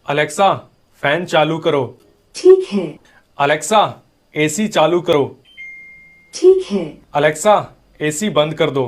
Alexa, fan चालू करो। ठीक है। अलेक्सा, एसी चालू करो। ठीक है। अलेक्सा, एसी बंद कर दो।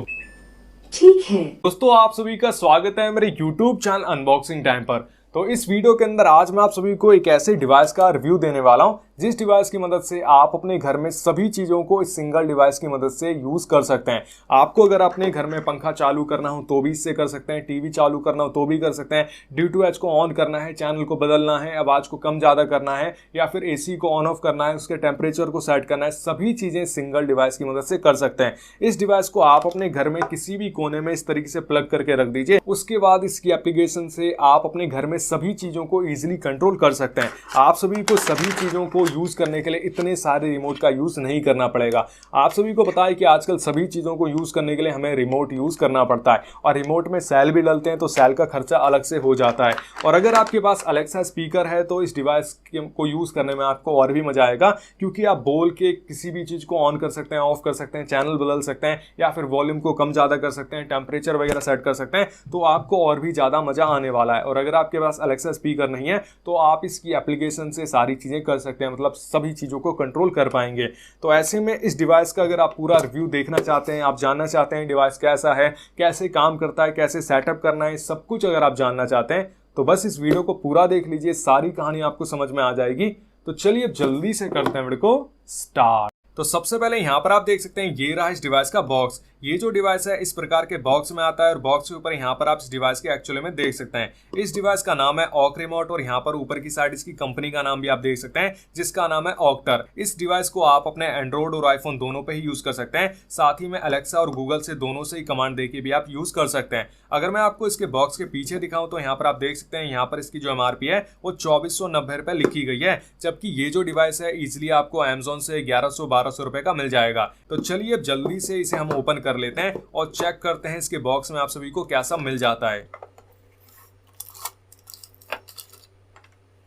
ठीक है। दोस्तों, आप सभी का स्वागत है मेरे YouTube चैनल अनबॉक्सिंग टाइम पर। तो इस वीडियो के अंदर आज मैं आप सभी को एक ऐसे डिवाइस का रिव्यू देने वाला हूं जिस डिवाइस की मदद से आप अपने घर में सभी चीजों को इस सिंगल डिवाइस की मदद से यूज कर सकते हैं। आपको अगर अपने घर में पंखा चालू करना हो तो भी इससे कर सकते हैं, टीवी चालू करना हो तो भी कर सकते हैं, DTH को ऑन करना है, चैनल को बदलना है, आवाज को कम ज्यादा करना है या फिर एसी को ऑन ऑफ करना है, उसके टेम्परेचर को सेट करना है, सभी चीजें सिंगल डिवाइस की मदद से कर सकते हैं। इस डिवाइस को आप अपने घर में किसी भी कोने में इस तरीके से प्लग करके रख दीजिए। उसके बाद इसकी एप्लीकेशन से आप अपने घर में सभी चीजों को इजीली कंट्रोल कर सकते हैं। आप सभी को सभी चीजों को यूज करने के लिए इतने सारे रिमोट का यूज नहीं करना पड़ेगा। आप सभी को पता है कि आजकल सभी चीजों को यूज करने के लिए हमें रिमोट यूज करना पड़ता है और रिमोट में सेल भी डलते हैं तो सेल का खर्चा अलग से हो जाता है। और अगर आपके पास अलेक्सा स्पीकर है तो इस डिवाइस को यूज करने में आपको और भी मजा आएगा, क्योंकि आप बोल के किसी भी चीज को ऑन कर सकते हैं, ऑफ कर सकते हैं, चैनल बदल सकते हैं या फिर वॉल्यूम को कम ज्यादा कर सकते हैं, टेम्परेचर वगैरह सेट कर सकते हैं, तो आपको और भी ज्यादा मजा आने वाला है। और अगर आपके पास अलेक्सा स्पीकर नहीं है तो आप इसकी एप्लीकेशन से सारी चीजें कर सकते हैं, मतलब सभी चीजों को कंट्रोल कर पाएंगे। तो ऐसे में इस डिवाइस का अगर आप पूरा रिव्यू देखना चाहते हैं, आप जानना चाहते हैं डिवाइस कैसा है, कैसे काम करता है, कैसे सेटअप करना है, सब कुछ अगर आप जानना चाहते हैं तो बस इस वीडियो को पूरा देख लीजिए, सारी कहानी आपको समझ में आ जाएगी। तो चलिए अब जल्दी से करते हैं वीडियो को स्टार्ट। तो सबसे पहले यहाँ पर आप देख सकते हैं ये रहा इस डिवाइस का बॉक्स। ये जो डिवाइस है इस प्रकार के बॉक्स में आता है और बॉक्स के ऊपर यहाँ पर आप इस डिवाइस के एक्चुअली में देख सकते हैं। इस डिवाइस का नाम है ऑक रिमोट और यहाँ पर ऊपर की साइड इसकी कंपनी का नाम भी आप देख सकते हैं जिसका नाम है ऑक्टर। इस डिवाइस को आप अपने एंड्रॉइड और आईफोन दोनों पे ही यूज कर सकते हैं। साथ ही में अलेक्सा और गूगल से दोनों से ही कमांड देके भी आप यूज कर सकते हैं। अगर मैं आपको इसके बॉक्स के पीछे दिखाऊं तो यहाँ पर आप देख सकते हैं यहाँ पर इसकी जो MRP है वो 2490 लिखी गई है, जबकि ये जो डिवाइस है इजिली आपको अमेजोन से 1100-1200 रुपए का मिल जाएगा। तो चलिए अब जल्दी से इसे हम ओपन कर लेते हैं और चेक करते हैं इसके बॉक्स में आप सभी को क्या सब मिल जाता है।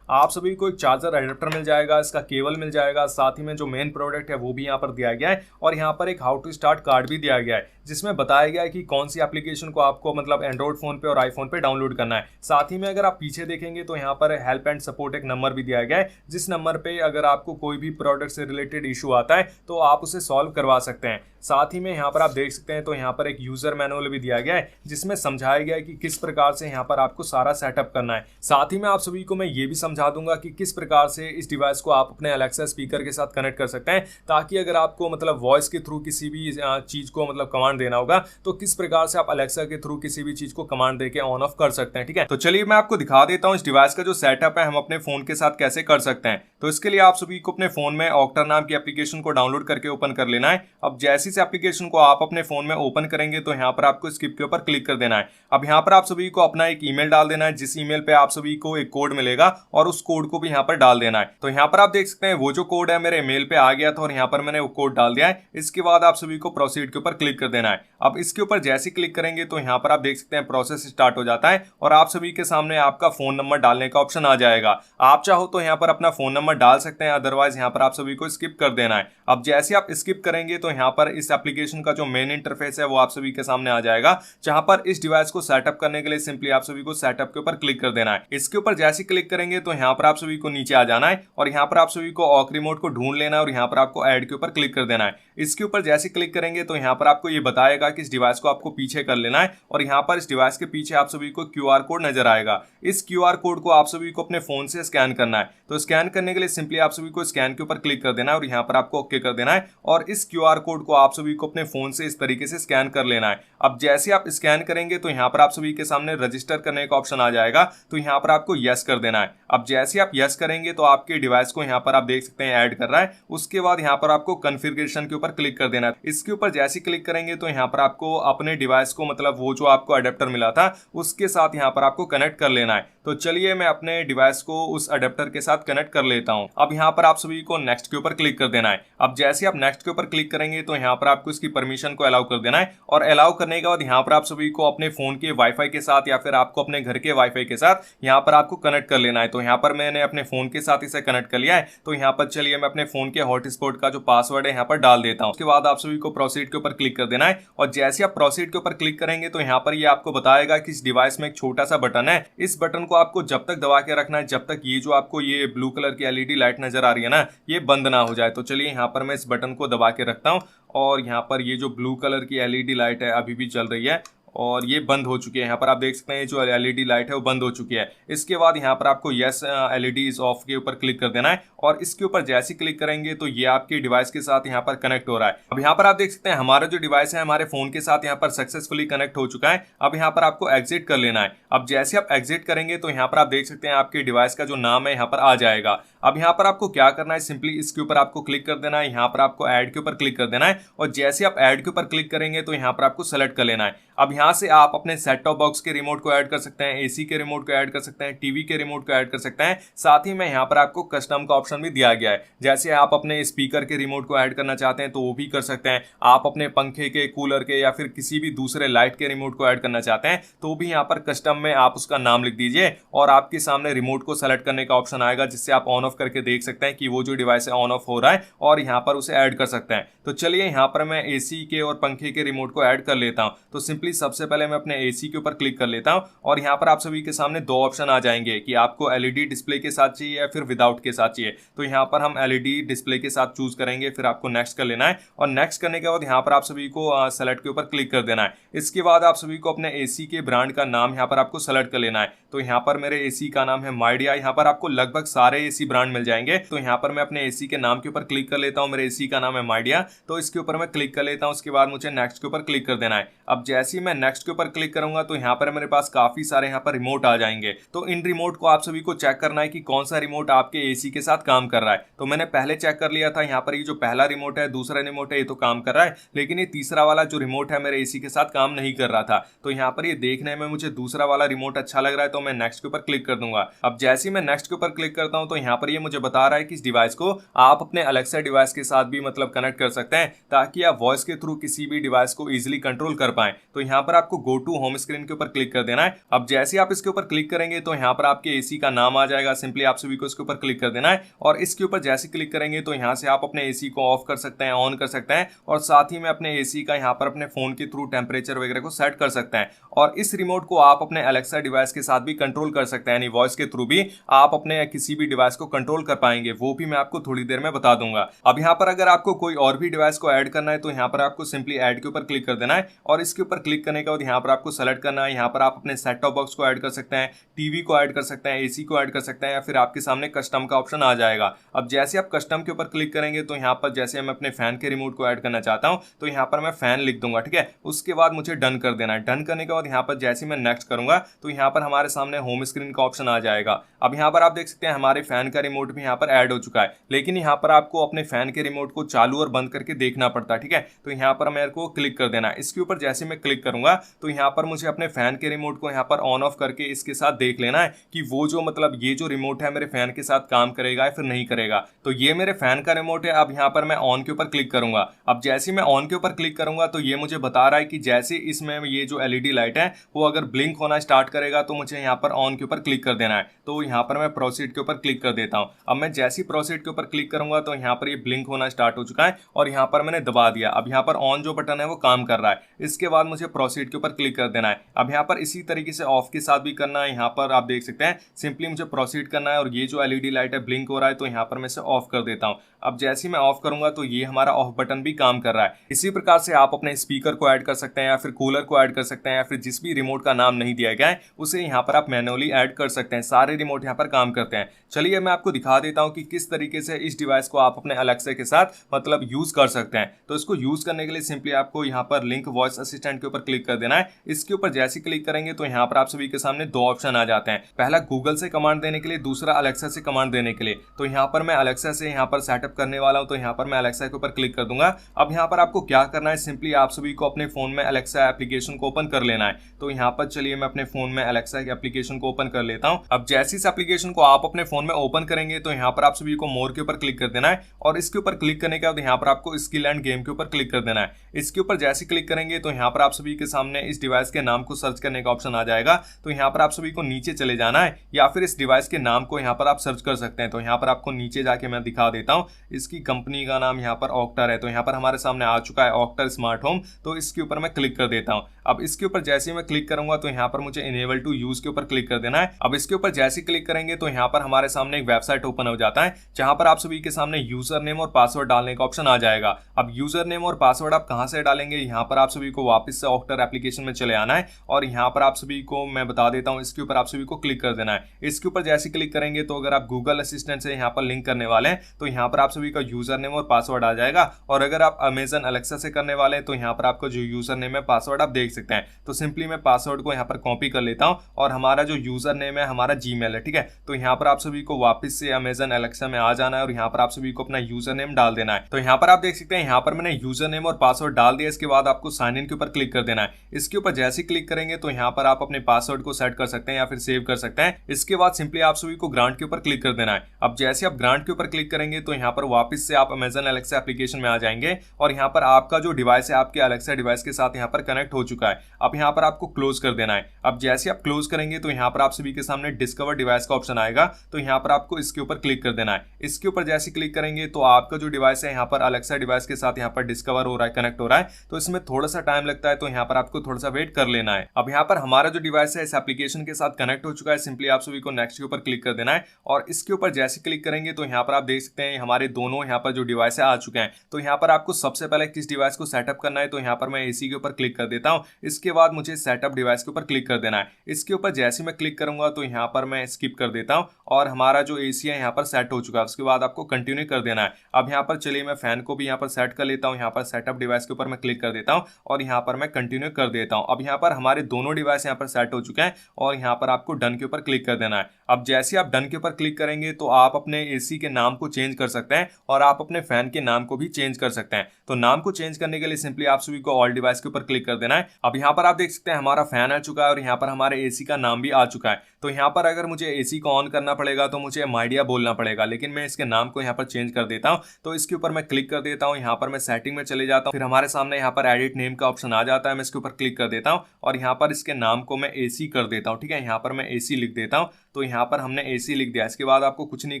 आप सभी को एक चार्जर एडेप्टर मिल जाएगा, इसका केबल मिल जाएगा, साथ ही में जो मेन प्रोडक्ट है वो भी यहाँ पर दिया गया है और यहाँ पर एक हाउ टू स्टार्ट कार्ड भी दिया गया है जिसमें बताया गया है कि कौन सी एप्लीकेशन को आपको मतलब एंड्रॉइड फोन पे और आईफोन पे डाउनलोड करना है। साथ ही में अगर आप पीछे देखेंगे तो यहाँ पर हेल्प एंड सपोर्ट एक नंबर भी दिया गया है, जिस नंबर पे अगर आपको कोई भी प्रोडक्ट से रिलेटेड इशू आता है तो आप उसे सॉल्व करवा सकते हैं। साथ ही में यहाँ पर आप देख सकते हैं तो यहाँ पर एक यूजर मैनुअल भी दिया गया है जिसमें समझाया गया है कि किस प्रकार से यहाँ पर आपको सारा सेटअप करना है। साथ ही में आप सभी को मैं ये भी समझा दूंगा कि किस प्रकार से इस डिवाइस को आप अपने अलेक्सा स्पीकर के साथ कनेक्ट कर सकते हैं, ताकि अगर आपको मतलब वॉइस के थ्रू किसी भी चीज को मतलब कमांड देना होगा तो किस प्रकार से आप अलेक्सा के थ्रू किसी भी चीज को कमांड देके ऑन ऑफ कर सकते हैं। ठीक है, तो चलिए मैं आपको दिखा देता हूँ इस डिवाइस का जो सेटअप है हम अपने फोन के साथ कैसे कर सकते हैं। तो इसके लिए आप सभी को अपने फोन में ऑक्टर नाम की एप्लीकेशन को डाउनलोड करके ओपन कर लेना है। अब जैसी इस एप्लीकेशन को आप अपने फोन में ओपन करेंगे तो यहाँ पर आपको स्किप के ऊपर क्लिक कर देना है। अब यहाँ पर आप सभी को अपना एक ईमेल डाल देना है, जिस ईमेल पे आप सभी को एक कोड मिलेगा और उस कोड को भी यहाँ पर डाल देना है। तो यहाँ पर आप देख सकते हैं वो जो कोड है मेरे मेल पे आ गया था और यहाँ पर मैंने वो कोड डाल दिया है। इसके बाद आप सभी को प्रोसीड के ऊपर क्लिक कर देना है। अब इसके ऊपर जैसे क्लिक करेंगे तो यहाँ पर आप देख सकते हैं प्रोसेस स्टार्ट हो जाता है और आप सभी के सामने आपका फोन नंबर डालने का ऑप्शन आ जाएगा। आप चाहो तो यहाँ पर अपना फोन नंबर डाल सकते हैं, अदरवाइज यहाँ पर आप सभी को स्किप कर देना है। अब जैसे आप स्किप करेंगे तो यहाँ पर इस एप्लीकेशन का जो मेन इंटरफेस है वो आप सभी के सामने आ जाएगा, जहां पर इस डिवाइस को सेटअप करने के लिए सिंपली आप सभी को सेटअप के ऊपर क्लिक कर देना है। इसके ऊपर जैसे क्लिक करेंगे तो यहाँ पर आप सभी को नीचे आ जाना है और यहाँ पर आप सभी को ऑक रिमोट को ढूंढ लेना है और यहाँ पर आपको ऐड के ऊपर क्लिक कर देना है। इसके ऊपर जैसे क्लिक करेंगे तो यहाँ पर आपको ये बताएगा कि इस डिवाइस को आपको पीछे कर लेना है और यहाँ पर इस डिवाइस के पीछे आप सभी को QR कोड नजर आएगा। इस QR कोड को आप सभी को अपने फोन से स्कैन करना है। तो स्कैन करने के लिए सिंपली आप सभी को स्कैन के ऊपर क्लिक कर देना है और यहाँ पर आपको ओके कर देना है और इस QR कोड को आप सभी को अपने फोन से इस तरीके से स्कैन कर लेना है। अब जैसे आप स्कैन करेंगे तो यहाँ पर आप सभी के सामने रजिस्टर करने का ऑप्शन आ जाएगा, तो यहाँ पर आपको यस कर देना है। अब जैसे आप यस करेंगे तो आपके डिवाइस को यहाँ पर आप देख सकते हैं ऐड कर रहा है। उसके बाद यहाँ पर आपको कॉन्फ़िगरेशन के ऊपर क्लिक कर देना है। इसके ऊपर जैसे क्लिक करेंगे तो यहाँ पर आपको अपने डिवाइस को मतलब वो जो आपको अडेप्टर मिला था उसके साथ यहाँ पर आपको कनेक्ट कर लेना है। तो चलिए मैं अपने डिवाइस को उस अडेप्टर के साथ कनेक्ट कर लेता हूँ। अब यहाँ पर आप सभी को नेक्स्ट के ऊपर क्लिक कर देना है। अब जैसे आप नेक्स्ट के ऊपर क्लिक करेंगे तो यहाँ पर आपको इसकी परमिशन को अलाउ कर देना है और अलाउ करने के बाद यहाँ पर आप सभी को अपने फोन के वाईफाई के साथ या फिर आपको अपने घर के वाईफाई के साथ यहाँ पर आपको कनेक्ट कर लेना है। तो यहाँ पर मैंने अपने फोन के साथ इसे कनेक्ट कर लिया है। तो यहाँ पर चलिए मैं अपने फोन के हॉटस्पॉट का जो पासवर्ड है यहाँ पर डाल देता हूँ। उसके बाद आप सभी को प्रोसीड के ऊपर क्लिक कर देना है है। और जैसे आप प्रोसीड के ऊपर क्लिक करेंगे तो यहाँ पर ये आपको बताएगा कि इस डिवाइस में एक छोटा सा बटन है, इस बटन को आपको जब तक दबा के रखना है जब तक ये जो आपको ये ब्लू कलर की एलईडी लाइट नजर आ रही है ना ये बंद ना हो जाए। तो चलिए यहाँ पर मैं इस बटन को दबा के रखता हूँ और यहाँ पर ये जो ब्लू कलर की एलईडी लाइट है अभी भी चल रही है और ये बंद हो चुकी है। यहाँ पर आप देख सकते हैं जो एलईडी लाइट है वो बंद हो चुकी है। इसके बाद यहाँ पर आपको यस एलईडी इज ऑफ के ऊपर क्लिक कर देना है और इसके ऊपर जैसे क्लिक करेंगे तो ये आपके डिवाइस के साथ यहाँ पर कनेक्ट हो रहा है। अब यहाँ पर आप देख सकते हैं हमारा जो डिवाइस है हमारे फोन के साथ यहाँ पर सक्सेसफुली कनेक्ट हो चुका है। अब यहाँ पर आपको एग्जिट कर लेना है। अब जैसे आप एग्जिट करेंगे तो यहाँ पर आप देख सकते हैं आपके डिवाइस का जो नाम है यहाँ पर आ जाएगा। अब यहाँ पर आपको क्या करना है, सिंपली इसके ऊपर आपको क्लिक कर देना है, यहाँ पर आपको ऐड के ऊपर क्लिक कर देना है और जैसे आप ऐड के ऊपर क्लिक करेंगे तो यहाँ पर आपको सेलेक्ट कर लेना है। अब यहाँ से आप अपने सेट टॉप बॉक्स के रिमोट को ऐड कर सकते हैं, एसी के रिमोट को ऐड कर सकते हैं, टीवी के रिमोट को ऐड कर सकते हैं। साथ ही में यहाँ पर आपको कस्टम का ऑप्शन भी दिया गया है, जैसे आप अपने स्पीकर के रिमोट को ऐड करना चाहते हैं तो वो भी कर सकते हैं। आप अपने पंखे के, कूलर के या फिर किसी भी दूसरे लाइट के रिमोट को ऐड करना चाहते हैं तो भी यहाँ पर कस्टम में आप उसका नाम लिख दीजिए और आपके सामने रिमोट को सेलेक्ट करने का ऑप्शन आएगा जिससे आप ऑन ऑफ करके देख सकते हैं कि वो जो डिवाइस है ऑन ऑफ हो रहा है और यहाँ पर उसे ऐड कर सकते हैं। तो चलिए यहाँ पर मैं एसी के और पंखे के रिमोट को ऐड कर लेता हूँ। तो सिंपली सबसे पहले मैं अपने एसी के ऊपर क्लिक कर लेता हूँ और यहाँ पर आप सभी के सामने दो ऑप्शन आ जाएंगे कि आपको एलईडी डिस्प्ले के साथ चाहिए या फिर विदाउट के साथ चाहिए। तो यहाँ पर हम एलईडी डिस्प्ले के साथ चूज करेंगे, फिर आपको नेक्स्ट कर लेना है और नेक्स्ट करने के बाद यहाँ पर आप सभी को सेलेक्ट के ऊपर क्लिक कर देना है। इसके बाद आप सभी को अपने एसी के ब्रांड का नाम यहाँ पर आपको सेलेक्ट कर लेना है। तो यहाँ पर मेरे एसी का नाम है माइडिया। यहाँ पर आपको लगभग सारे एसी ब्रांड मिल जाएंगे। तो यहाँ पर मैं अपने एसी के नाम के ऊपर क्लिक कर लेता हूँ, मेरे एसी का नाम है माइडिया, तो इसके ऊपर मैं क्लिक कर लेता हूँ। उसके बाद मुझे नेक्स्ट के ऊपर क्लिक कर देना है। अब जैसे ही मैं नेक्स्ट के ऊपर क्लिक करूंगा तो यहाँ पर मेरे पास काफी सारे यहाँ पर रिमोट आ जाएंगे। तो इन रिमोट को आप सभी को चेक करना है कि कौन सा रिमोट आपके एसी के साथ काम कर रहा है। तो मैंने पहले चेक कर लिया था, यहाँ पर ये जो पहला रिमोट है, दूसरा रिमोट है, ये तो काम कर रहा है, लेकिन ये तीसरा वाला जो रिमोट है मेरे एसी के साथ काम नहीं कर रहा था। तो यहाँ पर ये देखने में मुझे दूसरा वाला रिमोट अच्छा लग रहा है तो मैं नेक्स्ट के ऊपर क्लिक कर दूंगा। अब जैसे ही मैं नेक्स्ट के ऊपर क्लिक करता हूँ तो यहाँ पर ये मुझे बता रहा है कि इस डिवाइस को आप अपने अलेक्सा डिवाइस के साथ भी मतलब कनेक्ट कर सकते हैं ताकि आप वॉइस के थ्रू किसी भी डिवाइस को इजीली कंट्रोल कर पाएं। तो यहाँ पर आपको गो टू होम स्क्रीन के ऊपर क्लिक कर देना है। अब जैसे आप इसके ऊपर क्लिक करेंगे तो यहाँ पर आपके एसी का नाम आ जाएगा। सिंपली आप सभी को इसके ऊपर क्लिक कर देना है और इसके ऊपर जैसे क्लिक करेंगे तो यहाँ से आप अपने एसी को ऑफ कर सकते हैं, ऑन कर सकते हैं और साथ ही में अपने एसी का यहाँ पर अपने फोन के थ्रू टेम्परेचर वगैरह को सेट कर सकते हैं। और इस रिमोट को आप अपने अलेक्सा डिवाइस के साथ भी कंट्रोल कर सकते हैं, यानी वॉइस के थ्रू भी आप अपने किसी भी डिवाइस को कंट्रोल कर पाएंगे। वो भी मैं आपको थोड़ी देर में बता दूंगा। अब यहाँ पर अगर आपको कोई और भी डिवाइस को ऐड करना है तो यहाँ पर आपको सिंपली ऐड के ऊपर क्लिक कर देना है और इसके ऊपर क्लिक करने के बाद यहाँ पर आपको सेलेक्ट करना है। यहाँ पर आप अपने सेट टॉप बॉक्स को ऐड कर सकते हैं, टीवी को ऐड कर सकते हैं, एसी को ऐड कर सकते हैं या फिर आपके सामने कस्टम का ऑप्शन आ जाएगा। अब जैसे आप कस्टम के ऊपर क्लिक करेंगे तो यहाँ पर जैसे मैं अपने फैन के रिमोट को ऐड करना चाहता हूँ तो यहाँ पर मैं फैन लिख दूंगा, ठीक है। उसके बाद मुझे डन कर देना है। डन करने के बाद यहाँ पर जैसे मैं नेक्स्ट करूंगा तो यहाँ पर हमारे सामने होम स्क्रीन का ऑप्शन आ जाएगा। अब यहाँ पर आप देख सकते हैं हमारे फैन का रिमोट भी यहाँ पर ऐड हो चुका है, लेकिन यहाँ पर आपको अपने फैन के रिमोट को चालू और बंद करके देखना पड़ता है, ठीक है। तो यहाँ पर मेरे को क्लिक कर देना है। इसके ऊपर जैसे मैं क्लिक करूंगा तो यहाँ पर मुझे अपने फैन के रिमोट को यहाँ पर ऑन ऑफ करके इसके साथ देख लेना है कि वो जो मतलब ये जो रिमोट है मेरे फैन के साथ काम करेगा या फिर नहीं करेगा। तो ये मेरे फैन का रिमोट है। अब यहाँ पर मैं ऑन के ऊपर क्लिक करूंगा। अब जैसे मैं ऑन के ऊपर क्लिक करूंगा तो ये मुझे बता रहा है कि जैसे इसमें ये जो एलईडी लाइट है वो अगर ब्लिंक होना स्टार्ट करेगा तो मुझे यहाँ पर ऑन के ऊपर क्लिक कर देना है। तो यहाँ पर मैं प्रोसीड के ऊपर क्लिक कर देता हूँ। अब मैं जैसे ही प्रोसीड के ऊपर क्लिक करूंगा तो यहाँ पर ये ब्लिंक होना स्टार्ट हो चुका है और यहाँ पर मैंने दबा दिया। अब यहाँ पर ऑन जो बटन है वो काम कर रहा है। इसके बाद मुझे प्रोसीड के ऊपर क्लिक कर देना है। अब यहाँ पर इसी तरीके से ऑफ के साथ भी करना है। यहाँ पर आप देख सकते हैं सिंपली मुझे प्रोसीड करना है और ये जो एलईडी लाइट है ब्लिंक हो रहा है तो यहाँ पर मैं इसे ऑफ कर देता हूँ। अब जैसे ही मैं ऑफ करूंगा तो ये हमारा ऑफ बटन भी काम कर रहा है। इसी प्रकार से आप अपने स्पीकर को ऐड कर सकते हैं या फिर कूलर को ऐड कर सकते हैं या फिर जिस भी रिमोट का नाम नहीं दिया गया है उसे यहाँ पर आप मैनुअली ऐड कर सकते हैं। सारे रिमोट यहाँ पर काम करते हैं। चलिए मैं आपको दिखा देता हूँ कि किस तरीके से इस डिवाइस को आप अपने अलेक्सा के साथ मतलब यूज कर सकते हैं। तो इसको यूज करने के लिए सिंपली आपको यहाँ पर लिंक वॉइस असिस्टेंट के ऊपर क्लिक कर देना है। इसके ऊपर जैसे क्लिक करेंगे तो यहाँ पर आप सभी के सामने दो ऑप्शन आ जाते हैं, पहला गूगल से कमांड देने के लिए, दूसरा अलेक्सा से कमांड देने के लिए। तो यहाँ पर मैं अलेक्सा से यहाँ पर सेटअप करने वाला हूँ तो यहाँ पर मैं अलेक्सा के ऊपर क्लिक कर दूंगा। अब यहाँ पर आपको क्या करना है, सिंपली आप सभी को अपने फोन में अलेक्सा एप्लीकेशन को ओपन कर लेना है। तो यहाँ पर चलिए मैं अपने फोन में अलेक्सा एप्लीकेशन को ओपन कर लेता हूँ। अब जैसे इस एप्लीकेशन को आप अपने फोन में ओपन करेंगे तो यहाँ पर आप सभी को मोर के ऊपर क्लिक कर देना है और इसके ऊपर क्लिक करने के बाद यहाँ पर आपको स्किल एंड गेम के ऊपर क्लिक कर देना है। इसके ऊपर जैसे क्लिक करेंगे तो यहाँ पर आप सभी के सामने इस डिवाइस के नाम को सर्च करने का ऑप्शन आ जाएगा। तो यहाँ पर आप सभी को नीचे चले जाना है या फिर इस डिवाइस के नाम को यहाँ पर आप सर्च कर सकते हैं। तो यहाँ पर आपको नीचे जाके मैं दिखा देता हूँ। इसकी कंपनी का नाम यहाँ पर ऑक्टर है। तो यहाँ पर हमारे सामने आ चुका है ऑक्टर स्मार्ट होम। तो इसके ऊपर मैं क्लिक कर देता हूँ। अब इसके ऊपर जैसे ही मैं क्लिक करूंगा तो यहाँ पर मुझे इनेबल टू यूज के ऊपर क्लिक कर देना है। अब इसके ऊपर जैसे ही क्लिक करेंगे तो यहाँ पर हमारे सामने एक वेबसाइट ओपन हो जाता है जहां पर आप सभी के सामने यूजर नेम और पासवर्ड डालने का ऑप्शन आ जाएगा। अब यूजर नेम और पासवर्ड आप कहां से डालेंगे, यहाँ पर आप सभी को वापस से ऑक्टर एप्लीकेशन में चले आना है और यहाँ पर आप सभी को मैं बता देता हूँ, इसके ऊपर आप सभी को क्लिक कर देना है। इसके ऊपर जैसे क्लिक करेंगे तो अगर आप गूगल असिस्टेंट से यहाँ पर लिंक करने वाले हैं तो यहाँ पर आप सभी का यूजर नेम और पासवर्ड आ जाएगा। और अगर आप अमेजन अलेक्सा से करने वाले हैं तो यहाँ पर आपका जो यूजर नेम है पासवर्ड आप देख सकते हैं। तो सिंपली मैं पासवर्ड को यहाँ पर कॉपी कर लेता हूँ और हमारा जो यूजर नेम है हमारा जीमेल है, ठीक है। तो यहाँ पर आप सभी को वापस से अमेजन अलेक्सा में आ जाना है और यहाँ पर आप सभी को अपना यूजर नेम डाल देना है। तो यहाँ पर आप देख सकते हैं यहाँ पर मैंने यूजर नेम और पासवर्ड डाल दिया। इसके बाद आपको साइन इन के ऊपर क्लिक कर देना है। इसके ऊपर जैसे क्लिक करेंगे तो यहाँ पर आप अपने पासवर्ड को सेट कर सकते हैं या फिर सेव कर सकते हैं। इसके बाद सिंपली आप सभी को ग्रांट के ऊपर क्लिक कर देना है। अब जैसे आप ग्रांट के ऊपर क्लिक करेंगे तो यहाँ पर वापस से आप अमेजन अलेक्सा एप्लीकेशन में आ जाएंगे और यहाँ पर आपका जो डिवाइस है आपके अलेक्सा डिवाइस के साथ यहाँ पर कनेक्ट हो चुका है। अब यहाँ पर आपको क्लोज कर देना है। अब जैसे आप क्लोज करेंगे तो यहाँ पर आप सभी के सामने डिस्कवर डिवाइस का ऑप्शन आएगा। तो यहाँ पर आपको इसके ऊपर क्लिक कर देना है। इसके ऊपर जैसे क्लिक करेंगे तो आपका जो डिवाइस है यहाँ पर अलेक्सा डिवाइस के साथ यहाँ पर डिस्कवर हो रहा है, कनेक्ट हो रहा है। तो इसमें थोड़ा सा टाइम लगता है, तो यहाँ पर आपको थोड़ा सा वेट कर लेना है। अब यहाँ पर हमारा जो डिवाइस है इस एप्लीकेशन के साथ कनेक्ट हो चुका है। सिंपली आप सभी को नेक्स्ट के ऊपर क्लिक कर देना है और इसके ऊपर जैसे क्लिक करेंगे तो यहाँ पर आप देख सकते हैं हमारे दोनों यहाँ पर जो डिवाइस है आ चुके हैं। तो यहाँ पर आपको सबसे पहले किस डिवाइस को सेटअप करना है, तो यहाँ पर मैं एसी के ऊपर क्लिक कर देता हूँ। इसके बाद मुझे सेटअप डिवाइस के ऊपर क्लिक कर देना है। इसके ऊपर जैसे मैं क्लिक करूंगा तो यहाँ पर मैं स्किप कर देता हूँ और हमारा जो एसी है यहाँ पर सेट हो चुका है। उसके बाद आपको कंटिन्यू कर देना है। अब यहाँ पर चलिए मैं फैन को भी यहाँ पर सेट कर लेता हूँ। यहाँ पर सेटअप डिवाइस के ऊपर मैं क्लिक कर देता हूँ और यहाँ पर मैं कंटिन्यू कर देता हूँ। अब यहाँ पर हमारे दोनों डिवाइस यहाँ पर सेट हो चुके हैं और यहाँ पर आपको डन के ऊपर क्लिक कर देना है। अब जैसे आप डन के ऊपर क्लिक करेंगे तो आप अपने एसी के नाम को चेंज कर सकते हैं और आप अपने फैन के नाम को भी चेंज कर सकते हैं। तो नाम को चेंज करने के लिए सिंपली आप सभी को ऑल डिवाइस के ऊपर क्लिक कर देना है। अब यहाँ पर आप देख सकते हैं हमारा फैन आ चुका है और यहाँ पर हमारे एसी का नाम भी आ चुका है। तो यहाँ पर अगर मुझे एसी को ऑन करना पड़ेगा तो मुझे माइडिया बोलना पड़ेगा, लेकिन मैं इसके नाम को यहाँ पर चेंज कर देता हूँ। तो इसके ऊपर मैं क्लिक कर देता हूँ। यहाँ पर मैं सेटिंग में चले जाता हूँ। फिर हमारे सामने यहाँ पर एडिट नेम का ऑप्शन आ जाता है। मैं इसके ऊपर क्लिक कर देता हूँ और यहाँ पर इसके नाम को मैं एसी कर देता हूँ, ठीक है। यहाँ पर मैं एसी लिख देता हूँ। तो यहाँ पर हमने एसी लिख दिया। इसके बाद आपको कुछ नहीं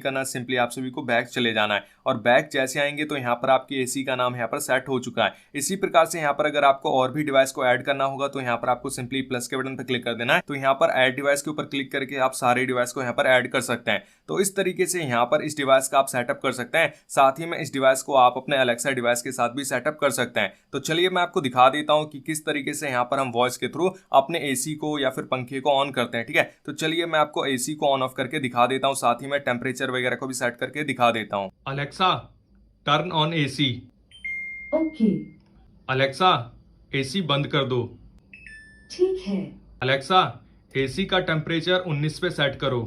करना, सिंपली आप सभी को बैक चले जाना है और बैक जैसे आएंगे तो यहाँ पर आपकी एसी का नाम यहाँ पर सेट हो चुका है। इसी प्रकार से यहाँ पर अगर आपको और भी डिवाइस को ऐड करना होगा तो यहाँ पर आपको सिंपली प्लस के बटन पर क्लिक कर देना है। तो यहाँ पर ऐड डिवाइस के ऊपर क्लिक करके आप सारे डिवाइस को यहाँ पर ऐड कर सकते हैं। तो इस तरीके से यहाँ पर इस डिवाइस का आप सेटअप कर सकते हैं। साथ ही में इस डिवाइस को आप अपने अलेक्सा डिवाइस के साथ भी सेटअप कर सकते हैं। तो चलिए मैं आपको दिखा देता हूँ कि किस तरीके से यहाँ पर हम वॉइस के थ्रू अपने एसी को या फिर पंखे को ऑन करते हैं, ठीक है। तो चलिए मैं आपको एसी को ऑन ऑफ करके दिखा देता हूँ, साथ ही में टेम्परेचर वगैरह को भी सेट करके दिखा देता हूँ। Alexa turn on AC. Okay. Alexa AC बंद कर दो। ठीक है। अलेक्सा एसी का टेम्परेचर 19 पे सेट करो।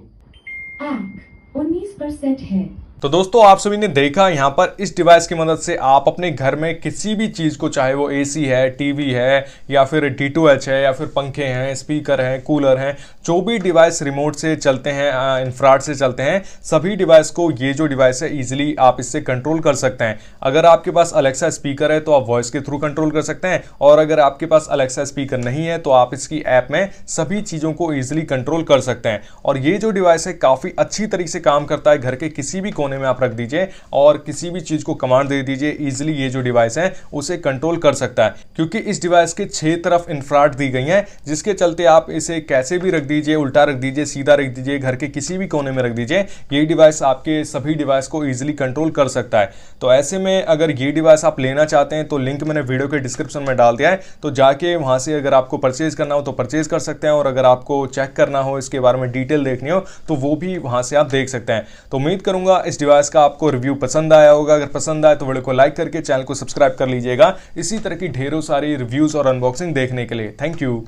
19 पर सेट है। तो दोस्तों आप सभी ने देखा यहाँ पर इस डिवाइस की मदद से आप अपने घर में किसी भी चीज़ को, चाहे वो एसी है, टीवी है या फिर D2H है या फिर पंखे हैं, स्पीकर हैं, कूलर हैं, जो भी डिवाइस रिमोट से चलते हैं, इंफ्रारेड से चलते हैं, सभी डिवाइस को ये जो डिवाइस है इजीली आप इससे कंट्रोल कर सकते हैं। अगर आपके पास अलेक्सा स्पीकर है तो आप वॉइस के थ्रू कंट्रोल कर सकते हैं और अगर आपके पास अलेक्सा स्पीकर नहीं है तो आप इसकी ऐप में सभी चीज़ों को ईजिली कंट्रोल कर सकते हैं। और ये जो डिवाइस है काफ़ी अच्छी तरीके से काम करता है। घर के किसी भी कोने में आप रख दीजिए और किसी भी चीज को कमांड दे दीजिए, इजीली ये जो डिवाइस है उसे कंट्रोल कर सकता है, क्योंकि इस डिवाइस के 6 तरफ इंफ्रारेड दी गई हैं, जिसके चलते आप इसे कैसे भी रख दीजिए, उल्टा रख दीजिए, सीधा रख दीजिए, घर के किसी भी कोने में रख दीजिए, ये डिवाइस आपके सभी डिवाइस को इजीली कंट्रोल कर सकता है। तो ऐसे में अगर ये डिवाइस आप लेना चाहते हैं तो लिंक मैंने वीडियो के डिस्क्रिप्शन में डाल दिया है, तो जाके वहां से अगर आपको परचेज करना हो तो परचेज कर सकते हैं और अगर आपको चेक करना हो, इसके बारे में डिटेल देखनी हो तो वो भी वहां से आप देख सकते हैं। तो उम्मीद करूंगा इस डिवाइस का आपको रिव्यू पसंद आया होगा। अगर पसंद आए तो वीडियो को लाइक करके चैनल को सब्सक्राइब कर लीजिएगा इसी तरह की ढेरों सारी रिव्यूज और अनबॉक्सिंग देखने के लिए। Thank you.